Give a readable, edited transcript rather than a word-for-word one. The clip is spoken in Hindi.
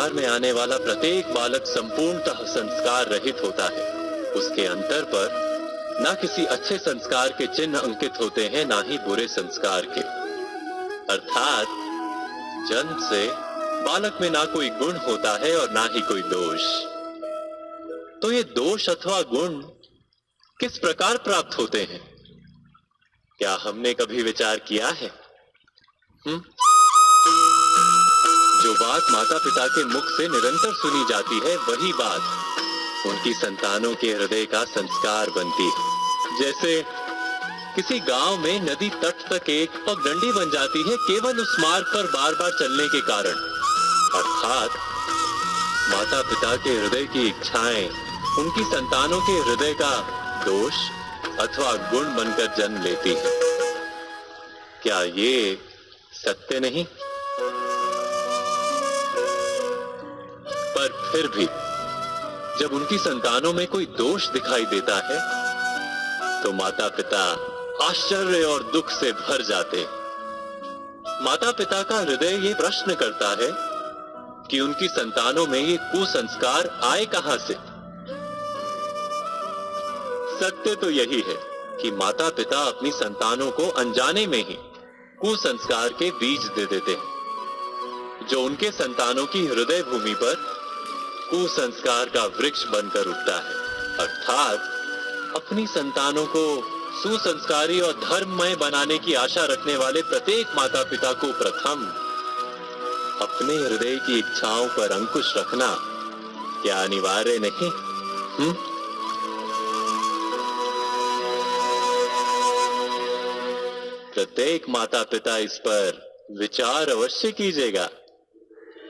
परिवार में आने वाला प्रत्येक बालक संपूर्णतः संस्कार रहित होता है। उसके अंतर पर ना किसी अच्छे संस्कार के चिन्ह अंकित होते हैं, ना ही बुरे संस्कार के। अर्थात जन्म से बालक में ना कोई गुण होता है और ना ही कोई दोष। तो ये दोष अथवा गुण किस प्रकार प्राप्त होते हैं, क्या हमने कभी विचार किया है? जो बात माता पिता के मुख से निरंतर सुनी जाती है, वही बात उनकी संतानों के हृदय का संस्कार बनती है। जैसे किसी गांव में नदी तट तक एक पगडंडी बन जाती है केवल उस मार्ग पर बार बार चलने के कारण। अर्थात माता पिता के हृदय की इच्छाएं उनकी संतानों के हृदय का दोष अथवा गुण बनकर जन्म लेती है। क्या ये सत्य नहीं? पर फिर भी जब उनकी संतानों में कोई दोष दिखाई देता है तो माता पिता आश्चर्य और दुख से भर जाते हैं। माता पिता का हृदय ये प्रश्न करता है कि उनकी संतानों में ये कुसंस्कार आए कहां से। सत्य तो यही है कि माता पिता अपनी संतानों को अनजाने में ही कुसंस्कार के बीज दे देते हैं, जो उनके संतानों की हृदय भूमि पर कुसंस्कार का वृक्ष बनकर उठता है। अर्थात अपनी संतानों को सुसंस्कारी और धर्ममय बनाने की आशा रखने वाले प्रत्येक माता पिता को प्रथम अपने हृदय की इच्छाओं पर अंकुश रखना क्या अनिवार्य नहीं? प्रत्येक माता पिता इस पर विचार अवश्य कीजिएगा।